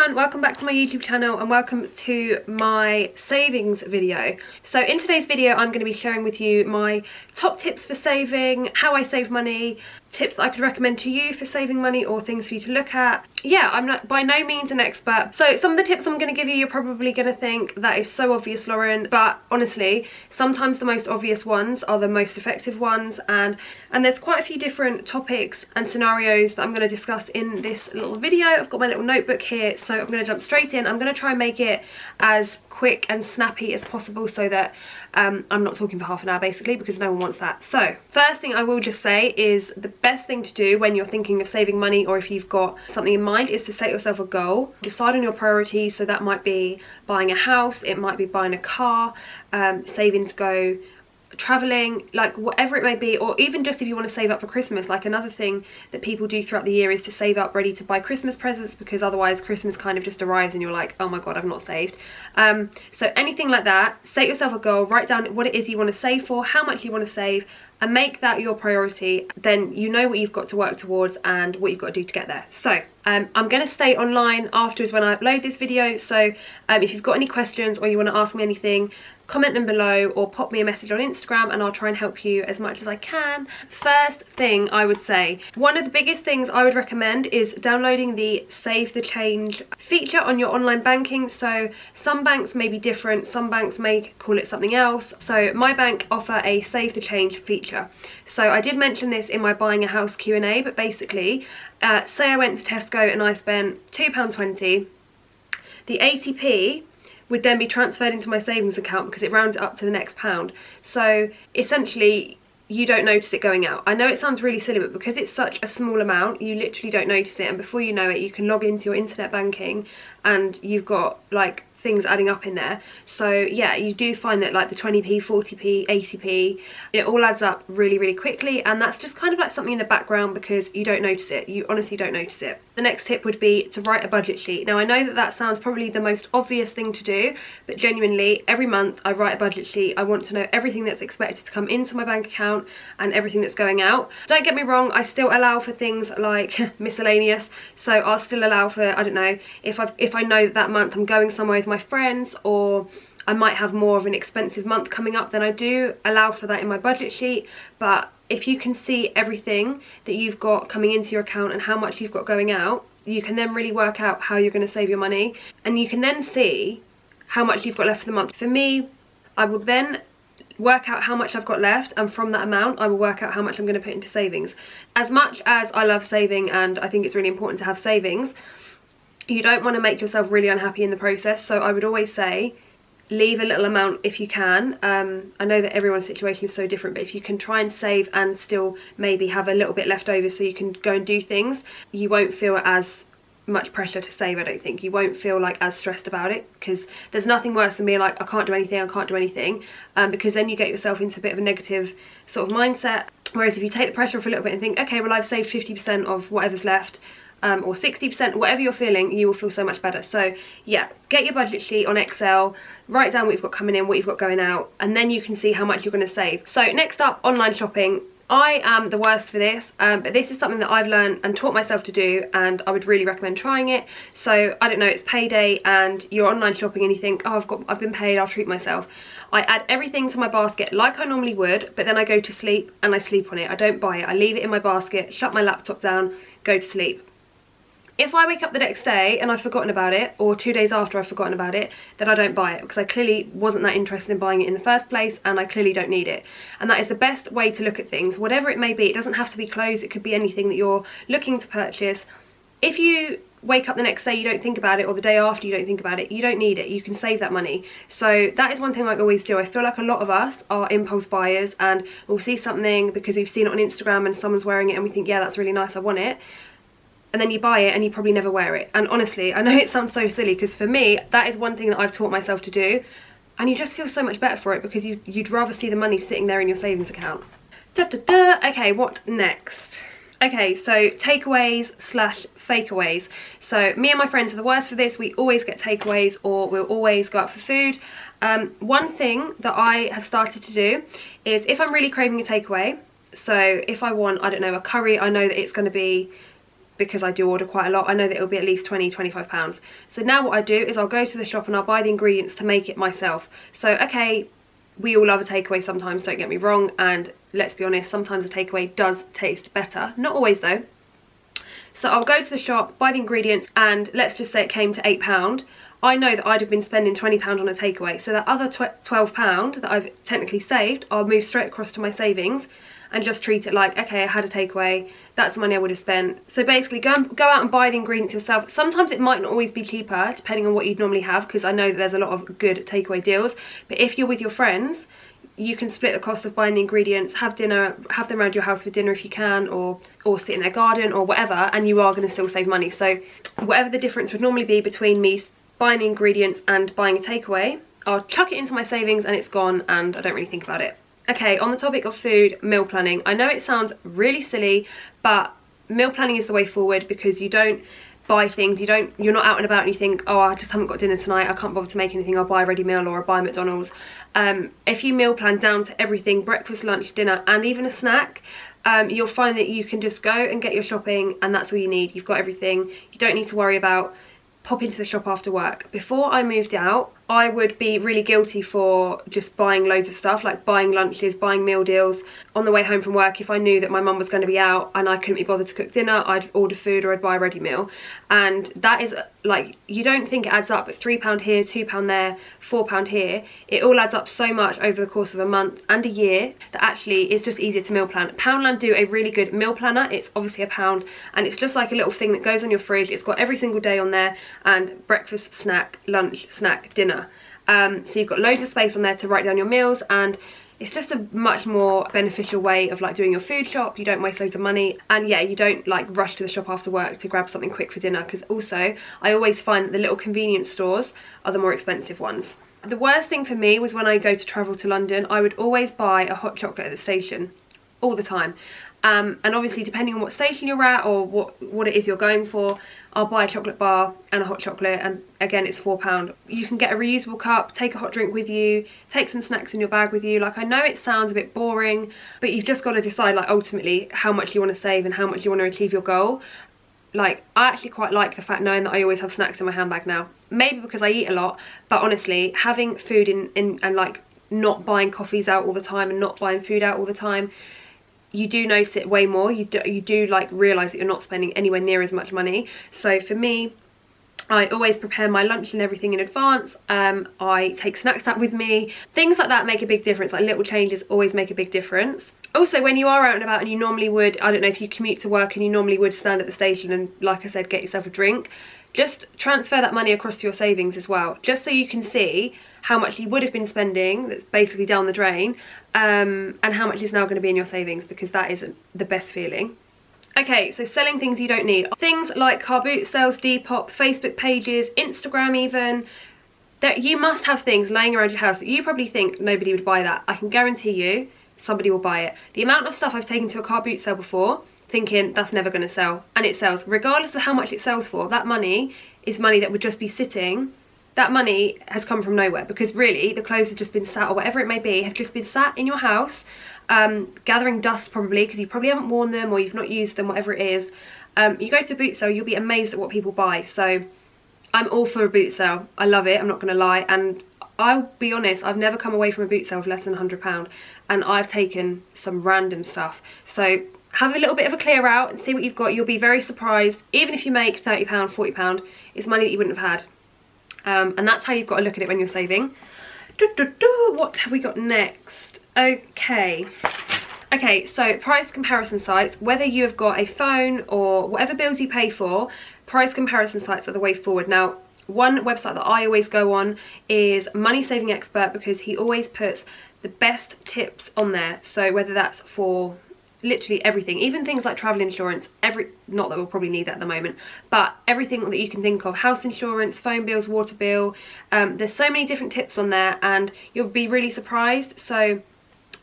everyone, welcome back to my YouTube channel and welcome to my savings video. So in today's video I'm going to be sharing with you my top tips for saving, how I save money, tips that I could recommend to you for saving money or things for you to look at. Yeah, I'm not by no means an expert, so some of the tips I'm going to give you, you're probably going to think that is so obvious, Lauren, but honestly sometimes the most obvious ones are the most effective ones, and there's quite a few different topics and scenarios that I'm going to discuss in this little video. I've got my little notebook here, so I'm going to jump straight in. I'm going to try and make it as quick and snappy as possible so that I'm not talking for half an hour basically, because no one wants that. So first thing I will just say is the best thing to do when you're thinking of saving money, or if you've got something in mind, is to set yourself a goal. Decide on your priorities. So that might be buying a house, it might be buying a car, saving to go traveling, like whatever it may be, or even just if you want to save up for Christmas. Like another thing that people do throughout the year is to save up ready to buy Christmas presents, because otherwise Christmas kind of just arrives and you're like, oh my god, I've not saved. So anything like that, set yourself a goal, write down what it is you want to save for, how much you want to save, and make that your priority. Then you know what you've got to work towards and what you've got to do to get there. So I'm going to stay online afterwards when I upload this video, so if you've got any questions or you want to ask me anything, comment them below or pop me a message on Instagram and I'll try and help you as much as I can. First thing I would say, one of the biggest things I would recommend is downloading the Save the Change feature on your online banking. So some banks may be different, some banks may call it something else. So my bank offer a Save the Change feature. So I did mention this in my buying a house Q&A, but basically say I went to Tesco and I spent £2.20, the 80p would then be transferred into my savings account because it rounds it up to the next pound. So essentially you don't notice it going out. I know it sounds really silly, but because it's such a small amount, you literally don't notice it, and before you know it you can log into your internet banking and you've got like things adding up in there. So yeah, you do find that like the 20p, 40p, 80p, it all adds up really, really quickly, and that's just kind of like something in the background because you don't notice it. You honestly don't notice it. The next tip would be to write a budget sheet. Now I know that that sounds probably the most obvious thing to do, but genuinely every month I write a budget sheet. I want to know everything that's expected to come into my bank account and everything that's going out. Don't get me wrong, I still allow for things like miscellaneous, so I'll still allow for, I don't know, if I know that month I'm going somewhere with my friends, or I might have more of an expensive month coming up, then I do allow for that in my budget sheet. But if you can see everything that you've got coming into your account and how much you've got going out, you can then really work out how you're going to save your money, and you can then see how much you've got left for the month. For me, I will then work out how much I've got left, and from that amount I will work out how much I'm going to put into savings. As much as I love saving and I think it's really important to have savings, you don't want to make yourself really unhappy in the process. So I would always say leave a little amount if you can. I know that everyone's situation is so different, but if you can try and save and still maybe have a little bit left over so you can go and do things, you won't feel as much pressure to save. I don't think you won't feel like as stressed about it, because there's nothing worse than being like, I can't do anything, because then you get yourself into a bit of a negative sort of mindset. Whereas if you take the pressure off a little bit and think, okay, well I've saved 50% of whatever's left, or 60%, whatever you're feeling, you will feel so much better. So yeah, get your budget sheet on Excel, write down what you've got coming in, what you've got going out, and then you can see how much you're going to save. So next up, online shopping. I am the worst for this, but this is something that I've learned and taught myself to do, and I would really recommend trying it. So I don't know, it's payday and you're online shopping and you think, oh, I've been paid, I'll treat myself. I add everything to my basket like I normally would, but then I go to sleep and I sleep on it. I don't buy it. I leave it in my basket, shut my laptop down, go to sleep. If I wake up the next day and I've forgotten about it, or 2 days after I've forgotten about it, then I don't buy it, because I clearly wasn't that interested in buying it in the first place and I clearly don't need it. And that is the best way to look at things, whatever it may be. It doesn't have to be clothes, it could be anything that you're looking to purchase. If you wake up the next day, you don't think about it, or the day after you don't think about it, you don't need it. You can save that money. So that is one thing I always do. I feel like a lot of us are impulse buyers, and we'll see something because we've seen it on Instagram and someone's wearing it and we think, yeah, that's really nice, I want it. And then you buy it and you probably never wear it. And honestly, I know it sounds so silly, because for me that is one thing that I've taught myself to do, and you just feel so much better for it, because you'd rather see the money sitting there in your savings account. Okay, what next? Okay, so takeaways / fakeaways. So me and my friends are the worst for this. We always get takeaways, or we'll always go out for food. One thing that I have started to do is, if I'm really craving a takeaway, so if I want, I don't know, a curry, I know that it's going to be because I do order quite a lot. I know that it'll be at least £20–25. So now what I do is I'll go to the shop and I'll buy the ingredients to make it myself. So okay, we all love a takeaway sometimes, don't get me wrong, and let's be honest, sometimes a takeaway does taste better. Not always though. So I'll go to the shop, buy the ingredients, and let's just say it came to £8. I know that I'd have been spending £20 on a takeaway, so that other £12 that I've technically saved, I'll move straight across to my savings and just treat it like, okay, I had a takeaway, that's the money I would have spent. So basically go out and buy the ingredients yourself. Sometimes it might not always be cheaper depending on what you'd normally have, because I know that there's a lot of good takeaway deals, but if you're with your friends, you can split the cost of buying the ingredients, have dinner, have them around your house for dinner if you can, or sit in their garden or whatever, and you are going to still save money. So whatever the difference would normally be between me buying the ingredients and buying a takeaway, I'll chuck it into my savings and it's gone, and I don't really think about it. Okay, on the topic of food, meal planning. I know it sounds really silly, but meal planning is the way forward, because you don't buy things, you're not out and about and you think, oh, I just haven't got dinner tonight, I can't bother to make anything, I'll buy a ready meal or I'll buy McDonald's. If you meal plan down to everything, breakfast, lunch, dinner, and even a snack, you'll find that you can just go and get your shopping, and that's all you need. You've got everything. You don't need to worry about popping to the shop after work. Before I moved out, I would be really guilty for just buying loads of stuff, like buying lunches, buying meal deals on the way home from work. If I knew that my mum was going to be out and I couldn't be bothered to cook dinner, I'd order food or I'd buy a ready meal. And that is like, you don't think it adds up, but £3 here, £2 there, £4 here, it all adds up so much over the course of a month and a year that actually it's just easier to meal plan. Poundland do a really good meal planner. It's obviously £1 and it's just like a little thing that goes on your fridge. It's got every single day on there, and breakfast, snack, lunch, snack, dinner. So you've got loads of space on there to write down your meals, and it's just a much more beneficial way of like doing your food shop. You don't waste loads of money, and yeah, you don't like rush to the shop after work to grab something quick for dinner, because also I always find that the little convenience stores are the more expensive ones. The worst thing for me was when I go to travel to London, I would always buy a hot chocolate at the station all the time. And obviously depending on what station you're at or what it is you're going for, I'll buy a chocolate bar and a hot chocolate, and again it's £4. You can get a reusable cup, take a hot drink with you, take some snacks in your bag with you. Like, I know it sounds a bit boring, but you've just got to decide like ultimately how much you want to save and how much you want to achieve your goal. Like, I actually quite like the fact knowing that I always have snacks in my handbag now. Maybe because I eat a lot, but honestly, having food in and like not buying coffees out all the time and not buying food out all the time, you do notice it way more. You do like realise that you're not spending anywhere near as much money. So for me, I always prepare my lunch and everything in advance. I take snacks out with me. Things like that make a big difference. Like, little changes always make a big difference. Also, when you are out and about and you normally would, I don't know, if you commute to work and you normally would stand at the station and, like I said, get yourself a drink, just transfer that money across to your savings as well, just so you can see how much you would have been spending that's basically down the drain, and how much is now going to be in your savings, because that is the best feeling. Okay, so selling things you don't need. Things like car boot sales, Depop, Facebook pages, Instagram even. You must have things laying around your house that you probably think nobody would buy that. I can guarantee you somebody will buy it. The amount of stuff I've taken to a car boot sale before thinking that's never going to sell, and it sells. Regardless of how much it sells for, that money is money that would just be sitting. That money has come from nowhere, because really the clothes have just been sat, or whatever it may be, have just been sat in your house, gathering dust probably, because you probably haven't worn them or you've not used them, whatever it is. You go to a boot sale, you'll be amazed at what people buy. So I'm all for a boot sale. I love it, I'm not going to lie, and I'll be honest, I've never come away from a boot sale with less than £100, and I've taken some random stuff. So have a little bit of a clear out and see what you've got. You'll be very surprised. Even if you make £30, £40, it's money that you wouldn't have had. And that's how you've got to look at it when you're saving. What have we got next? Okay, so price comparison sites. Whether you have got a phone or whatever bills you pay for, price comparison sites are the way forward. Now, one website that I always go on is Money Saving Expert, because he always puts the best tips on there. So whether that's for literally everything, even things like travel insurance, not that we'll probably need that at the moment, but everything that you can think of, house insurance, phone bills, water bill, there's so many different tips on there, and you'll be really surprised. So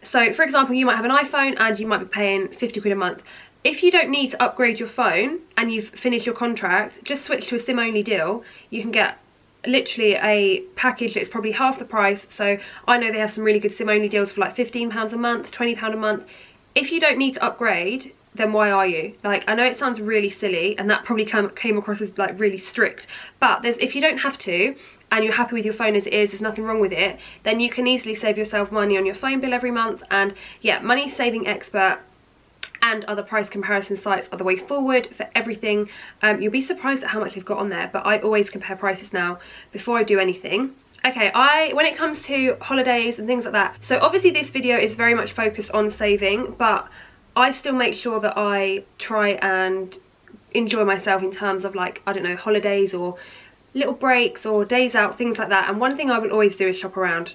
for example, you might have an iPhone and you might be paying 50 quid a month. If you don't need to upgrade your phone and you've finished your contract, just switch to a SIM only deal. You can get literally a package that's probably half the price. So I know they have some really good SIM only deals for like £15 a month, £20 a month. If you don't need to upgrade, then why are you? Like, I know it sounds really silly, and that probably came across as like really strict, but if you don't have to, and you're happy with your phone as it is, there's nothing wrong with it, then you can easily save yourself money on your phone bill every month. And yeah, Money Saving Expert and other price comparison sites are the way forward for everything. You'll be surprised at how much they've got on there, but I always compare prices now before I do anything. Okay, when it comes to holidays and things like that, so obviously this video is very much focused on saving, but I still make sure that I try and enjoy myself in terms of, like, I don't know, holidays or little breaks or days out, things like that. And one thing I will always do is shop around.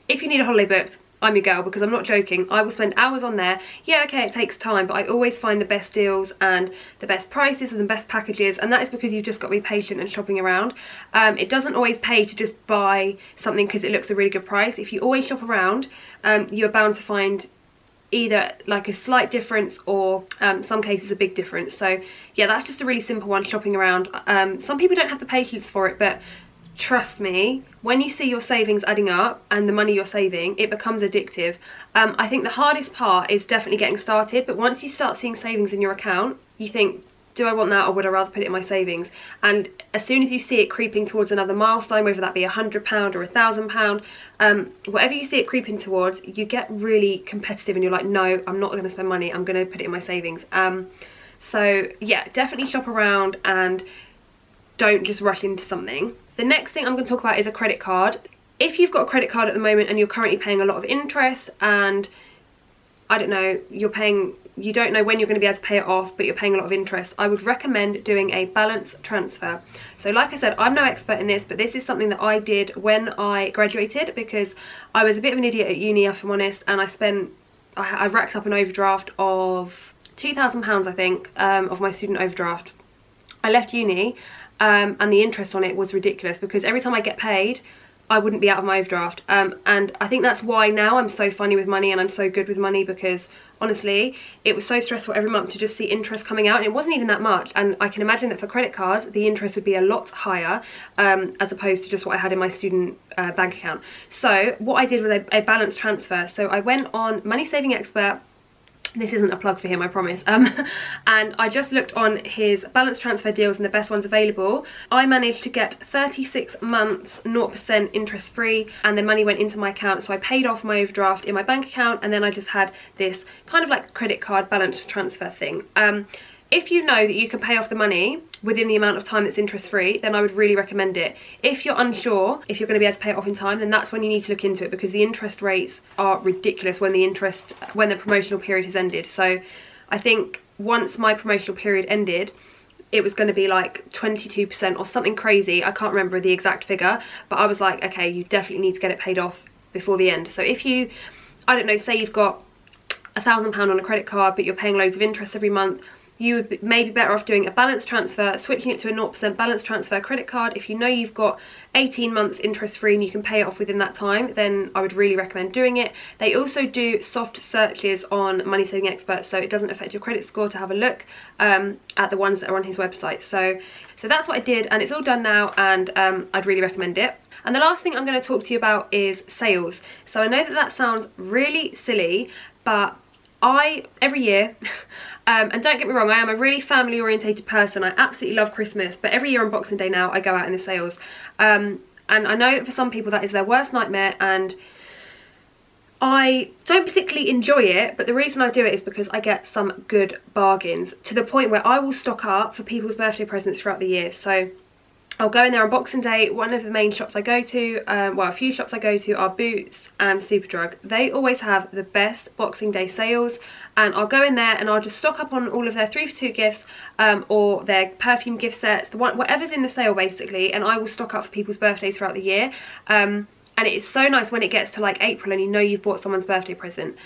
If you need a holiday booked, I'm your girl, because I'm not joking. I will spend hours on there. Yeah, okay, it takes time, but I always find the best deals and the best prices and the best packages, and that is because you've just got to be patient and shopping around. It doesn't always pay to just buy something because it looks a really good price. If you always shop around, you're bound to find either like a slight difference or some cases a big difference. So yeah, that's just a really simple one, shopping around. Some people don't have the patience for it, but trust me, when you see your savings adding up and the money you're saving, it becomes addictive. I think the hardest part is definitely getting started, but once you start seeing savings in your account, you think, do I want that, or would I rather put it in my savings? And as soon as you see it creeping towards another milestone, whether that be £100 or £1,000, whatever you see it creeping towards, you get really competitive and you're like, no, I'm not going to spend money, I'm going to put it in my savings. So yeah, definitely shop around and don't just rush into something. The next thing I'm going to talk about is a credit card. If you've got a credit card at the moment and you're currently paying a lot of interest, and I don't know, you don't know when you're going to be able to pay it off, but you're paying a lot of interest, I would recommend doing a balance transfer. So like I said, I'm no expert in this, but this is something that I did when I graduated, because I was a bit of an idiot at uni, if I'm honest, and I racked up an overdraft of £2,000, I think, of my student overdraft. I left uni, and the interest on it was ridiculous, because every time I get paid, I wouldn't be out of my overdraft. And I think that's why now I'm so funny with money and I'm so good with money, because honestly, it was so stressful every month to just see interest coming out, and it wasn't even that much. And I can imagine that for credit cards, the interest would be a lot higher, as opposed to just what I had in my student bank account. So what I did was a balance transfer. So I went on Money Saving Expert. This isn't a plug for him, I promise. And I just looked on his balance transfer deals and the best ones available. I managed to get 36 months 0% interest free, and the money went into my account. So I paid off my overdraft in my bank account, and then I just had this kind of like credit card balance transfer thing. If you know that you can pay off the money within the amount of time that's interest free, then I would really recommend it. If you're unsure if you're going to be able to pay it off in time, then that's when you need to look into it, because the interest rates are ridiculous when the promotional period has ended. So I think once my promotional period ended, it was going to be like 22% or something crazy. I can't remember the exact figure, but I was like, okay, you definitely need to get it paid off before the end. So if you, I don't know, say you've got £1,000 on a credit card, but you're paying loads of interest every month, you would be maybe better off doing a balance transfer, switching it to a 0% balance transfer credit card. If you know you've got 18 months interest free and you can pay it off within that time, then I would really recommend doing it. They also do soft searches on Money Saving Expert, so it doesn't affect your credit score, to have a look at the ones that are on his website. So that's what I did, and it's all done now, and I'd really recommend it. And the last thing I'm going to talk to you about is sales. So I know that sounds really silly, but every year, and don't get me wrong, I am a really family orientated person. I absolutely love Christmas, but every year on Boxing Day now, I go out in the sales. And I know that for some people that is their worst nightmare, and I don't particularly enjoy it, but the reason I do it is because I get some good bargains, to the point where I will stock up for people's birthday presents throughout the year. So I'll go in there on Boxing Day. One of the main shops I go to, well, a few shops I go to are Boots and Superdrug. They always have the best Boxing Day sales, and I'll go in there and I'll just stock up on all of their 3 for 2 gifts, or their perfume gift sets, whatever's in the sale basically, and I will stock up for people's birthdays throughout the year. And it is so nice when it gets to like April and you know you've bought someone's birthday present,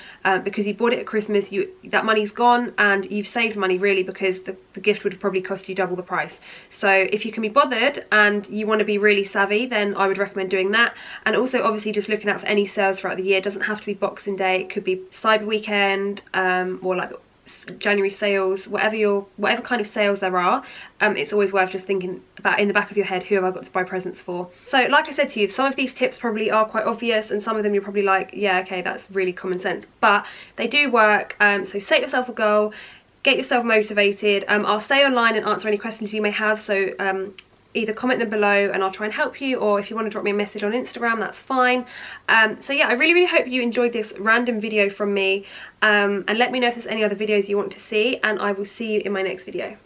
because you bought it at Christmas, that money's gone and you've saved money really, because the gift would have probably cost you double the price. So if you can be bothered and you want to be really savvy, then I would recommend doing that. And also obviously just looking out for any sales throughout the year. It doesn't have to be Boxing Day, it could be Cyber Weekend, or like January sales, whatever kind of sales there are. It's always worth just thinking about in the back of your head, who have I got to buy presents for. So like I said to you, some of these tips probably are quite obvious, and some of them you're probably like, yeah, okay, that's really common sense, but they do work. So set yourself a goal. get yourself motivated. I'll stay online and answer any questions you may have, so either comment them below and I'll try and help you, or if you want to drop me a message on Instagram, that's fine. So yeah, I really hope you enjoyed this random video from me, and let me know if there's any other videos you want to see, and I will see you in my next video.